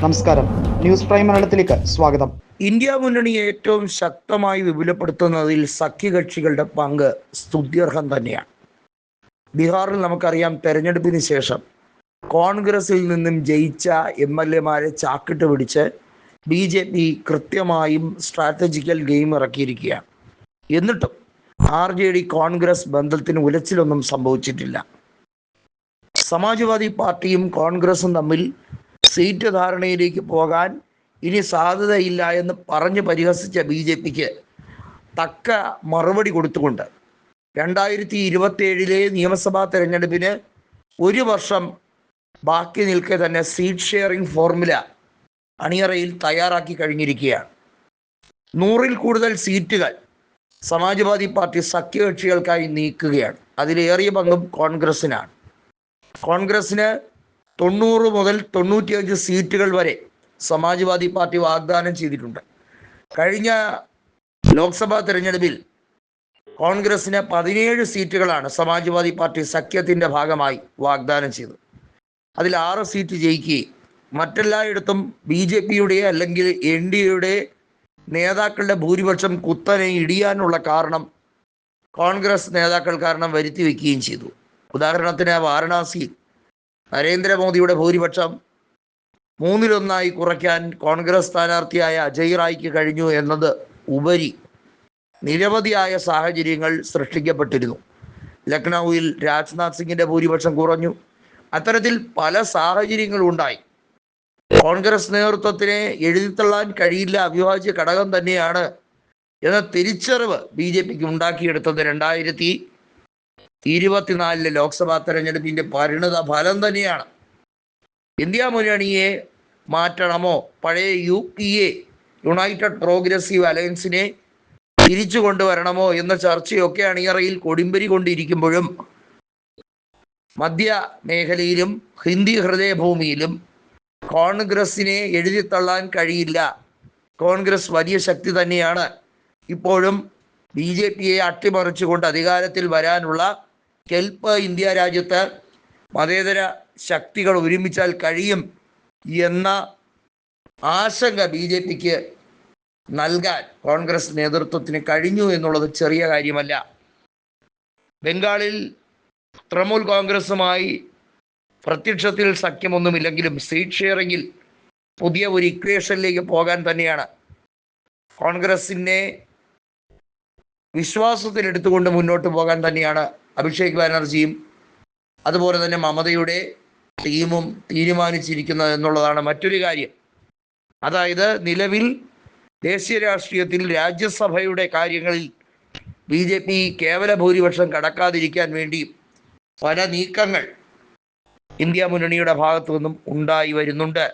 നമസ്കാരം, news prime മലയാളത്തിലേക്ക് സ്വാഗതം. ഇന്ത്യ മുന്നണിയെ ഏറ്റവും ശക്തമായി വിപുലപ്പെടുത്തുന്നതിൽ സഖ്യകക്ഷികളുടെ പങ്ക് സ്തുത്യർഹം തന്നെയാണ്. ബീഹാറിൽ നമുക്കറിയാം, തെരഞ്ഞെടുപ്പിന് ശേഷം കോൺഗ്രസിൽ നിന്നും ജയിച്ച MLA-മാരെ ചാക്കിട്ട് പിടിച്ച് BJP കൃത്യമായും സ്ട്രാറ്റജിക്കൽ ഗെയിം ഇറക്കിയിരിക്കുകയാണ്. എന്നിട്ടും RJD കോൺഗ്രസ് ബന്ധത്തിന് ഉലച്ചിലൊന്നും സംഭവിച്ചിട്ടില്ല. സമാജ്വാദി പാർട്ടിയും കോൺഗ്രസും തമ്മിൽ സീറ്റ് ധാരണയിലേക്ക് പോകാൻ ഇനി സാധ്യതയില്ല എന്ന് പറഞ്ഞ് പരിഹസിച്ച BJPക്ക് തക്ക മറുപടി കൊടുത്തുകൊണ്ട് 2027 നിയമസഭാ തെരഞ്ഞെടുപ്പിന് ഒരു വർഷം ബാക്കി നിൽക്കെ തന്നെ സീറ്റ് ഷെയറിംഗ് ഫോർമുല അണിയറയിൽ തയ്യാറാക്കി കഴിഞ്ഞിരിക്കുകയാണ്. 100-ൽ കൂടുതൽ സീറ്റുകൾ സമാജ്വാദി പാർട്ടി സഖ്യകക്ഷികൾക്കായി നീക്കുകയാണ്. അതിലേറിയ പങ്കും കോൺഗ്രസിനാണ്. കോൺഗ്രസിന് 90 മുതൽ 95 സീറ്റുകൾ വരെ സമാജ്വാദി പാർട്ടി വാഗ്ദാനം ചെയ്തിട്ടുണ്ട്. കഴിഞ്ഞ ലോക്സഭാ തെരഞ്ഞെടുപ്പിൽ കോൺഗ്രസിന് 17 സീറ്റുകളാണ് സമാജ്വാദി പാർട്ടി സഖ്യത്തിൻ്റെ ഭാഗമായി വാഗ്ദാനം ചെയ്തത്. അതിൽ 6 സീറ്റ് ജയിക്കുകയും മറ്റെല്ലായിടത്തും BJPയുടെ അല്ലെങ്കിൽ NDAയുടെ നേതാക്കളുടെ ഭൂരിപക്ഷം കുത്തനെ ഇടിയാനുള്ള കാരണം കോൺഗ്രസ് നേതാക്കൾ കാരണം വരുത്തി വയ്ക്കുകയും ചെയ്തു. ഉദാഹരണത്തിന് വാരണാസിയിൽ നരേന്ദ്രമോദിയുടെ ഭൂരിപക്ഷം 1/3 കുറയ്ക്കാൻ കോൺഗ്രസ് സ്ഥാനാർത്ഥിയായ അജയ് റായ്ക്ക് കഴിഞ്ഞു എന്നത് ഉപരി നിരവധിയായ സാഹചര്യങ്ങൾ സൃഷ്ടിക്കപ്പെട്ടിരുന്നു. ലക്നൌവിൽ രാജ്നാഥ് സിംഗിൻ്റെ ഭൂരിപക്ഷം കുറഞ്ഞു. അത്തരത്തിൽ പല സാഹചര്യങ്ങളുണ്ടായി. കോൺഗ്രസ് നേതൃത്വത്തിനെ എഴുതിത്തള്ളാൻ കഴിയില്ല, അവിഭാജ്യ ഘടകം തന്നെയാണ് എന്ന തിരിച്ചറിവ് BJPക്ക് ഉണ്ടാക്കിയെടുത്തത് 2024 ലോക്സഭാ തെരഞ്ഞെടുപ്പിൻ്റെ പരിണിത ഫലം തന്നെയാണ്. ഇന്ത്യ മുന്നണിയെ മാറ്റണമോ, പഴയ UPA യുണൈറ്റഡ് പ്രോഗ്രസീവ് അലയൻസിനെ തിരിച്ചു കൊണ്ടുവരണമോ എന്ന ചർച്ചയൊക്കെ അണിയറയിൽ കൊടുമ്പിരി കൊണ്ടിരിക്കുമ്പോഴും മധ്യ മേഖലയിലും ഹിന്ദി ഹൃദയഭൂമിയിലും കോൺഗ്രസിനെ എഴുതിത്തള്ളാൻ കഴിയില്ല. കോൺഗ്രസ് വലിയ ശക്തി തന്നെയാണ്. ഇപ്പോഴും BJPയെ അട്ടിമറിച്ചുകൊണ്ട് അധികാരത്തിൽ വരാനുള്ള കെൽപ്പ് ഇന്ത്യ രാജ്യത്ത് മതേതര ശക്തികൾ ഒരുമിച്ചാൽ കഴിയും എന്ന ആശങ്ക BJPക്ക് നൽകാൻ കോൺഗ്രസ് നേതൃത്വത്തിന് കഴിഞ്ഞു എന്നുള്ളത് ചെറിയ കാര്യമല്ല. ബംഗാളിൽ തൃണമൂൽ കോൺഗ്രസുമായി പ്രത്യക്ഷത്തിൽ സഖ്യമൊന്നുമില്ലെങ്കിലും സീറ്റ് ഷെയറിങ്ങിൽ പുതിയ ഒരു ഇക്വേഷനിലേക്ക് പോകാൻ തന്നെയാണ് കോൺഗ്രസിനെ വിശ്വാസത്തിലെടുത്തുകൊണ്ട് മുന്നോട്ട് പോകാൻ തന്നെയാണ് അഭിഷേക് ബാനർജിയും അതുപോലെ തന്നെ മമതയുടെ ടീമും തീരുമാനിച്ചിരിക്കുന്നത് എന്നുള്ളതാണ് മറ്റൊരു കാര്യം. അതായത് നിലവിൽ ദേശീയ രാഷ്ട്രീയത്തിൽ രാജ്യസഭയുടെ കാര്യങ്ങളിൽ BJP കേവല ഭൂരിപക്ഷം കടക്കാതിരിക്കാൻ വേണ്ടി പല നീക്കങ്ങൾ ഇന്ത്യ മുന്നണിയുടെ ഭാഗത്തു നിന്നും ഉണ്ടായി വരുന്നുണ്ട്.